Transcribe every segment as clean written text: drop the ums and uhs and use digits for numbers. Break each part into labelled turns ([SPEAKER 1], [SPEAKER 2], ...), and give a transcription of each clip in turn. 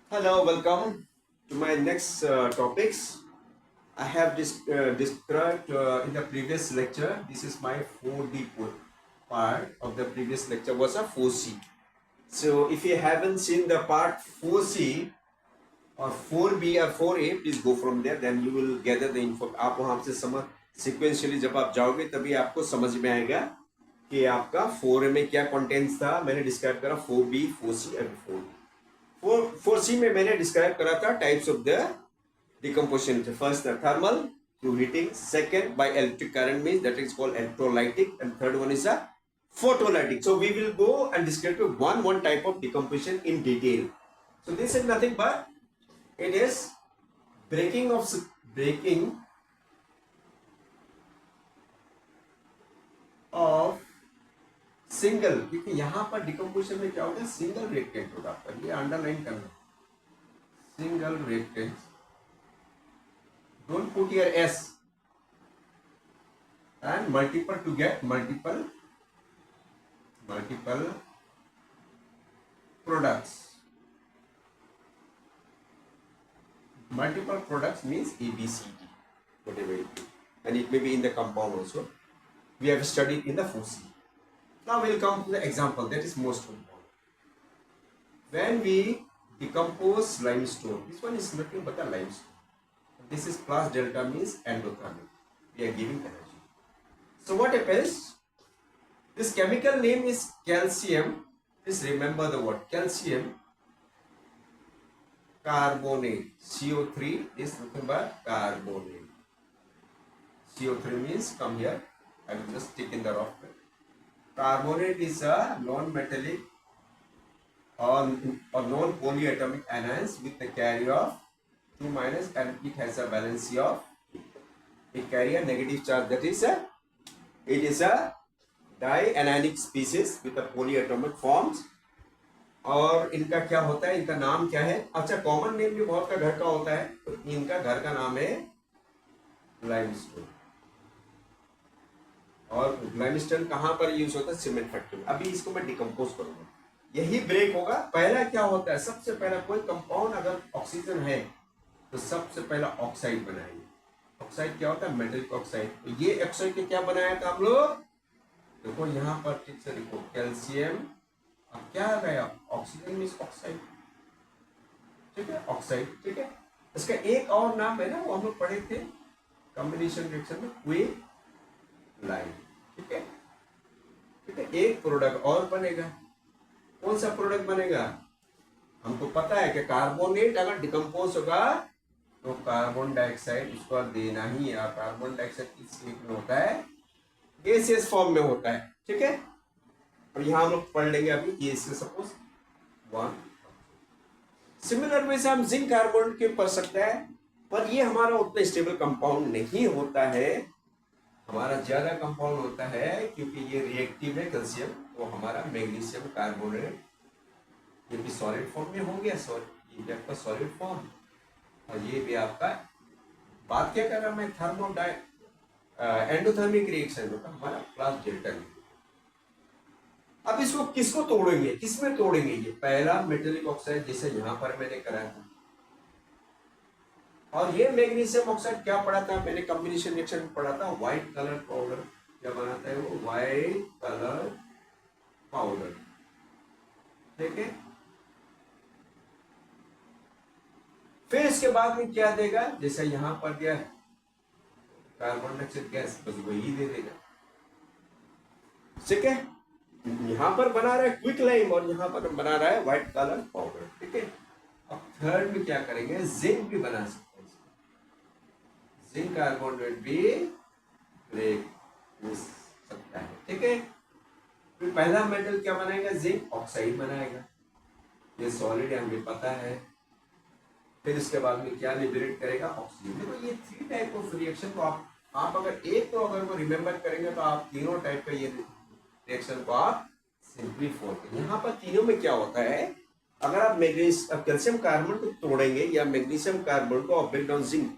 [SPEAKER 1] Hello, welcome to my next topics. I have described in the previous lecture. This is my 4D part of the previous lecture was a 4C. So if you haven't seen the part 4C or 4B or 4A, please go from there. Then you will gather the info. आप वहाँ से समझ sequentially जब आप जाओगे तभी आपको समझ में आएगा कि आपका 4A में क्या कंटेंट्स था. मैंने डिस्क्राइब करा 4B, 4C और 4D. 4C में मैंने डिस्क्राइब करा था types of the decomposition. First, the thermal through heating. Second, by electric current means that is called electrolytic, and third one is a photolytic. So we will go and describe one type of decomposition in detail. So this is nothing but it is breaking of single. क्योंकि यहां पर decomposition में क्या होता है, single reactant होगा. पर ये अंडरलाइन करना, single reactant. Don't put your S and multiple to get multiple products. Multiple products means A, B, C, D, whatever it be. And it may be in the compound also. We have studied in the 4C. Now we'll come to the example that is most important. When we decompose limestone, this one is nothing but a limestone. This is plus delta means endothermic. We are giving energy. So what happens? This chemical name is calcium. Please remember the word calcium carbonate. CO3 is nothing but carbonate. CO3 means come here. I will just stick in the rock. Carbonate is a non-metallic or non-polyatomic anions with the carrier of 2 minus, and it has a valency of, it carry a negative charge. That is it is a dianionic species with a polyatomic forms. और इनका क्या होता है, इनका नाम क्या है? अच्छा, कॉमन नेम भी बहुत का घर का होता है. तो इनका घर का नाम है लाइमस्टोन. और लाइमस्टोन कहां पर यूज होता है? सीमेंट फैक्ट्री में. अभी इसको मैं डिकम्पोज करूंगा, यही ब्रेक होगा. पहला क्या होता है, सबसे पहला कोई कंपाउंड अगर ऑक्सीजन है तो सबसे पहला ऑक्साइड बनाएंगे. ऑक्साइड क्या होता है? Metallic oxide. तो ये ऑक्साइड के क्या बनाया था हम लोग? देखो यहां पर ठीक से देखो, कैल्शियम. अब क्या आ गया? Oxygen means oxide. ठीक है, ऑक्साइड. ठीक है, इसका एक और नाम है ना, वो हम लोग पढ़े थे कॉम्बिनेशन रिएक्शन में, क्विलाइन. ठीक है, ठीक है. एक प्रोडक्ट और बनेगा. कौन सा प्रोडक्ट बनेगा? हमको पता है कि कार्बोनेट अगर डिकम्पोज होगा तो कार्बन डाइऑक्साइड उसको देना ही है. कार्बन डाइऑक्साइड किस शेप में होता है? गैसियस फॉर्म में होता है. ठीक है, और यहां हम लोग पढ़ लेंगे अभी. ये सपोज 1. सिमिलर वे से हम जिंक कार्बन के पढ़ सकते हैं, पर ये हमारा उतना स्टेबल कंपाउंड नहीं होता है. हमारा ज्यादा कंपाउंड होता है क्योंकि ये रिएक्टिव है कैल्शियम. तो हमारा मैग्नीशियम कार्बोनेट, ये भी सॉलिड फॉर्म में हो गया. ये भी आपका सॉलिड फॉर्म, और ये भी आपका. बात क्या कर रहा मैं? एंडोथर्मिक रिएक्शन होता हमारा प्लस डेल्टा. अब इसको किसको तोड़ेंगे, किसमें तोड़ेंगे? ये पहला मेटेलिक ऑक्साइड जैसे यहां पर मैंने कराया था. और ये मैग्नीशियम ऑक्साइड क्या पढ़ा था मैंने? कॉम्बिनेशन रिएक्शन में पढ़ा था. व्हाइट कलर पाउडर क्या बनाता है वो? White colour powder. ठीक है, फिर इसके बाद में क्या देगा? जैसे यहां पर दिया कार्बन डाइऑक्साइड गैस, बस वही दे देगा. ठीक है, यहां पर बना रहा है क्विक लाइम और यहां पर बना रहा है व्हाइट कलर पाउडर. ठीक है, अब थर्ड में क्या करेंगे? जिंक भी बना सकते हैं. जिंक कार्बोनेट भी ब्रेक हो सकता है. ठीक है, फिर पहला मेटल क्या बनाएगा? जिंक ऑक्साइड बनाएगा. ये सॉलिड है, हमें पता है. फिर इसके बाद में क्या लिबरेट करेगा? ऑक्सीजन. देखो ये 3 टाइप ऑफ रिएक्शन को आप अगर एक तो अगर वो रिमेंबर करेंगे तो आप तीनों टाइप का ये रिएक्शन को आप सिंप्लीफाई करेंगे. यहाँ पर तीनों में क्या होता है? अगर आप कैल्शियम कार्बन को तोड़ेंगे या मैग्नीशियम कार्बन को और ब्रेक डाउन जिंक,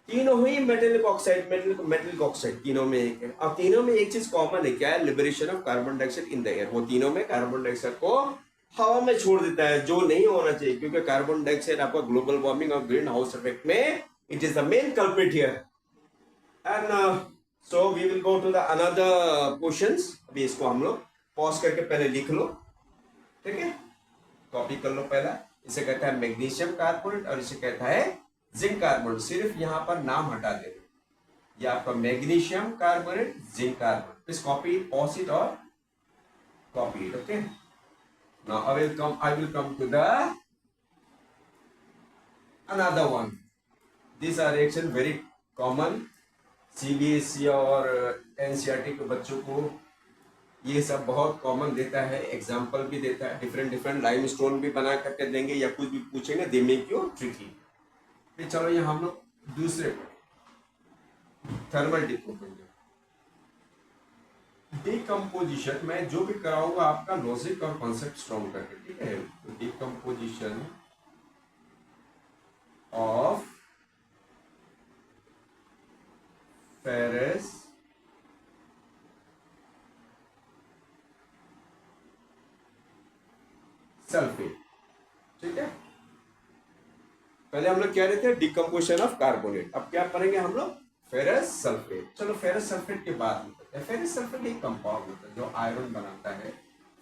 [SPEAKER 1] तीनों ही मेटेलिक ऑक्साइड, मेटेलिक ऑक्साइड तीनों में एक है. अब तीनों में एक चीज कॉमन है, क्या है? Liberation of carbon dioxide in the air. वो तीनों में कार्बन डाइऑक्साइड को हवा में छोड़ देता है, जो नहीं होना चाहिए, क्योंकि कार्बन डाइऑक्साइड आपका ग्लोबल वार्मिंग और ग्रीन हाउस इफेक्ट में it is the main culprit here. And so we will go to the another questions. अभी इसको हम लोग पॉज करके पहले लिख लो, ठीक है, कॉपी कर लो। पहला इसे कहता है मैग्नीशियम कार्बोनेट और इसे कहता है जिंक कार्बोनेट। सिर्फ यहाँ पर नाम हटा देना, ये आपका magnesium carbonate, zinc carbonate. Please copy, pause it और copy it. Okay, now I will come to the another one. These are reaction very common, CBSE और NCERT के बच्चों को ये सब बहुत कॉमन देता है, एग्जाम्पल भी देता है, डिफरेंट डिफरेंट लाइमस्टोन भी बना करके देंगे या कुछ भी पूछेंगे, दे मेक यू ट्रिकी। फिर चलो ये हम लोग दूसरे थर्मल डिकम्पोजिशन मैं जो भी कराऊंगा आपका लॉजिक और कॉन्सेप्ट स्ट्रॉन्ग करके, ठीक है। तो डिकम्पोजिशन ऑफ फेरस सल्फेट, ठीक है। पहले हम लोग क्या लेते हैं, डिकम्पोजिशन ऑफ कार्बोनेट। अब क्या पढ़ेंगे हम लोग, फेरस सल्फेट। चलो फेरस सल्फेट के बाद में फेरस सल्फेट एक कंपाउंड होता है जो आयरन बनाता है,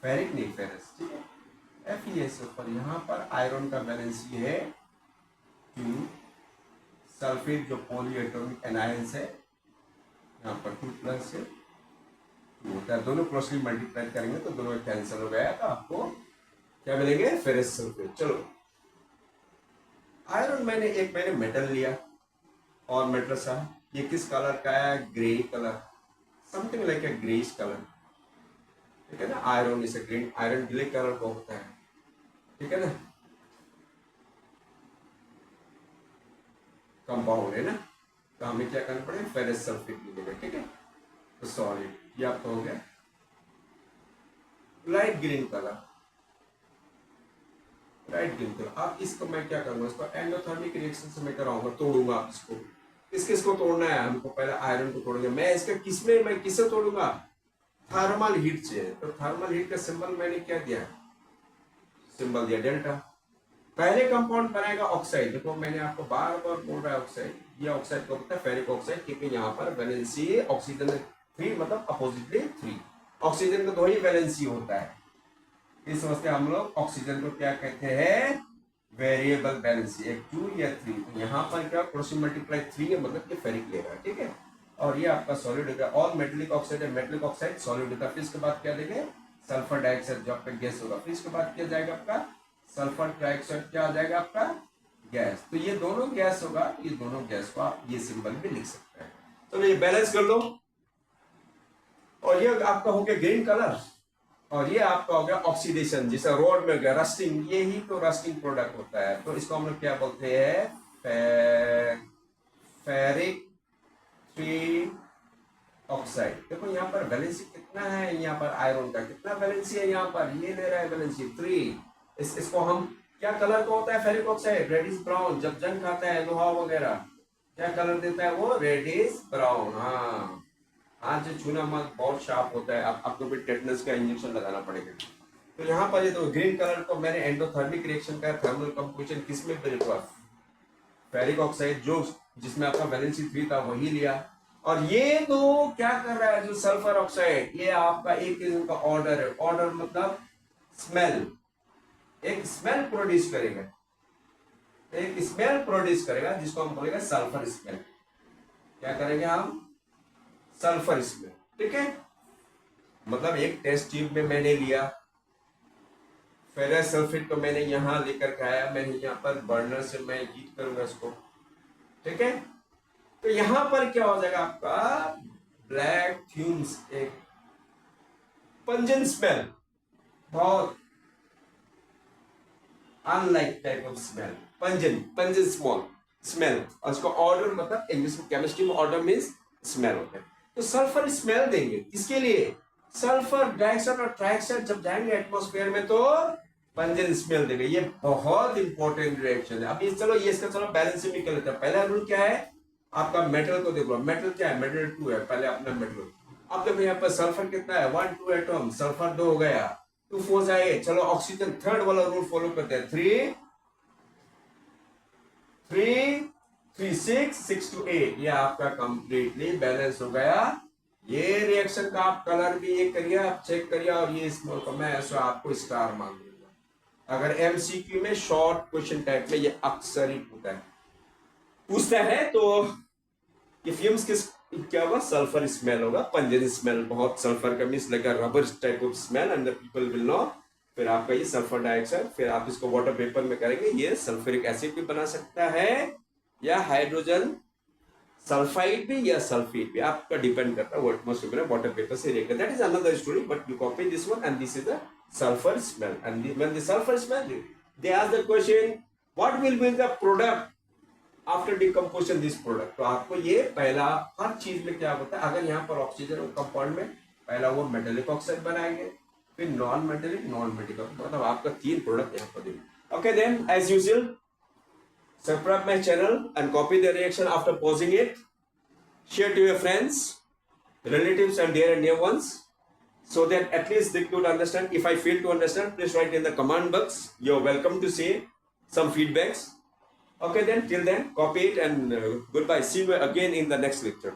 [SPEAKER 1] फेरिक नहीं फेरस, ठीक है। FeSO पर यहाँ पर आयरन का बैलेंस ये है 2, सल्फेट जो पॉलीएटॉमिक एनायंस है यहाँ पर 2+ है, 2 होता है। दोनों क्लोजली मल्टीप्लाई करेंगे तो दोनों कैंसिल हो गया, तो आपको क्या मिलेंगे, फेरस सल्फेट। चलो आयरन मैंने मेटल लिया और मेटल सा, ये किस कलर का है, grey colour, something like a greyish colour, ठीक है ना। आयरन इसे ग्रीन, आयरन ग्रे कलर का होता है, ठीक है ना, कंपाउंड है ना। तो हमें क्या करना पड़ेगा, फेरस सल्फेट मिलेगा, ठीक है। तो सॉलिड ये आपका हो गया light green colour, right green colour. अब इसको मैं क्या करूंगा, इसको एंडोथर्मिक रिएक्शन से मैं कराऊंगा, तोड़ूंगा इसको। किसको तोड़ना है हमको, पहले आयरन को तोड़ेंगे। मैं इसका मैं किसे तोड़ूंगा, थर्मल हीट से। तो थर्मल हीट का सिंबल मैंने क्या दिया, सिंबल दिया डेल्टा। पहले कंपाउंड बनाएगा ऑक्साइड, देखो मैंने आपको बार बार बोल रहा है ऑक्साइड, ये ऑक्साइड को होता है फेरिक ऑक्साइड, क्योंकि यहाँ पर वैलेंसी ऑक्सीजन 3 मतलब अपोजिटली 3, ऑक्सीजन का 2 ही वैलेंसी होता है। इस वास्ते हम लोग ऑक्सीजन को क्या कहते हैं, वेरिएबल बैलेंसी, एक 2 या 3। तो यहाँ पर क्या क्रॉस मल्टीप्लाई 3 है, मतलब ये फेरिक लेगा, ठीक है। और ये आपका सॉलिड होगा, और मेटलिक ऑक्साइड है, मेटलिक ऑक्साइड सॉलिड होगा। फिर इसके बाद क्या देंगे, सल्फर डाइऑक्साइड जो आपका गैस होगा। फिर इसके बाद क्या जाएगा आपका सल्फर डाइऑक्साइड, क्या आ जाएगा आपका गैस। तो ये दोनों गैस होगा, ये दोनों गैस को आप ये सिंबल भी लिख सकते हैं। तो ये बैलेंस कर लो, और ये आपका हो गया ग्रीन कलर, और ये आपका हो गया ऑक्सीडेशन, जैसे रोड में हो गया रस्टिंग, ये ही तो रस्टिंग प्रोडक्ट होता है। तो इसको हम लोग क्या बोलते हैं, फेरिक 3 ऑक्साइड। देखो यहाँ पर वैलेंसी कितना है, यहाँ पर आयरन का कितना वैलेंसी है, यहाँ पर ये ले रहा है वैलेंसी 3। इसको हम क्या कलर का होता है, फेरिक ऑक्साइड रेडिश ब्राउन। जब जंग खाता है लोहा वगैरह, क्या कलर देता है वो, रेडिश ब्राउन। हाँ, हाथ से छूना मत, बहुत शार्प होता है, आपको भी टेटनस का इंजेक्शन लगाना पड़ेगा। तो यहाँ पर ये तो ग्रीन कलर को मैंने एंडोथर्मिक रिएक्शन का थर्मल कंपोजिशन किसमें बिल्कुल फेरिक ऑक्साइड जो जिसमें आपका वैलेंसी 3 था वही लिया। और ये तो क्या कर रहा है, जो सल्फर ऑक्साइड, ये आपका एक किस्म का ऑर्डर है। ऑर्डर मतलब स्मेल, एक स्मेल प्रोड्यूस करेगा, एक स्मेल प्रोड्यूस करेगा जिसको हम बोलेंगे सल्फर स्मेल। क्या करेंगे हम, सल्फर स्मेल, ठीक है। मतलब एक टेस्ट ट्यूब में मैंने लिया फेरस सल्फेट को, मैंने यहां लेकर के आया, मैंने यहाँ पर बर्नर से मैं हीट करूंगा इसको, ठीक है। तो यहां पर क्या हो जाएगा आपका ब्लैक फ्यूम्स, एक पंजेंट स्मेल, बहुत unlike type of smell, pungent smell. और इसको ऑर्डर मतलब इंग्लिश में केमिस्ट्री में ऑर्डर मींस स्मेल होता है। तो सल्फर स्मेल देंगे किसके लिए, सल्फर डाइऑक्साइड और ट्राइऑक्साइड जब जाएंगे एटमॉस्फेयर में तो पंजेंट स्मेल देंगे। ये बहुत इंपॉर्टेंट रिएक्शन है। अभी चलो ये इसका चलो बैलेंस में कर लेते हैं। पहला रूल क्या है आपका, मेटल को देखो, मेटल क्या है, मेटल 2 है, पहले अपना मेटल। अब देखो यहाँ पर सल्फर कितना है, 1 2 एटम, सल्फर 2 हो गया, 2 4 8, चलो ऑक्सीजन थर्ड वाला रूल फॉलो करते हैं, 3 3 3 6 6 to 8, ये आपका कंप्लीटली बैलेंस हो गया। ये रिएक्शन का आप कलर भी ये करिए, आप चेक करिए, और ये स्मॉल का मैं ऐसा आपको स्टार मान दूंगा। अगर एमसीक्यू में शॉर्ट क्वेश्चन टाइप में ये अक्सर ही पूछता है तो ये फ्यूम्स किस क्या होगा, सल्फर स्मेल होगा, पंजन स्मेल, बहुत सल्फर का मीन्स लगा rubber type of smell, and the people will know. फिर आपका ये सल्फर डाइऑक्साइड, फिर आप इसको वाटर वेपर में करेंगे, ये सल्फ्यूरिक एसिड भी बना सकता है, या हाइड्रोजन सल्फाइड भी, या सल्फेट भी, आपका डिपेंड करता है what must be water vapour से react. That is another story, but you copy this one, and this is the sulphur smell, and when the sulphur smell they ask the question what will be the product after decomposition this product. तो आपको ये पहला हर चीज में क्या होता है, अगर यहाँ पर ऑक्सीजन कंपाउंड में पहला वो मेटेलिक ऑक्साइड बनाएंगे, फिर नॉन मेटेलिक मतलब आपका 3 प्रोडक्ट यहाँ पर देंगे। Okay then as usual subscribe my channel and copy the reaction after pausing it, share to your friends, relatives and dear and near ones, so that at least they could understand. If I fail to understand, please write in the command box. You're welcome to say some feedbacks. Okay then, till then, copy it, and goodbye. See you again in the next lecture.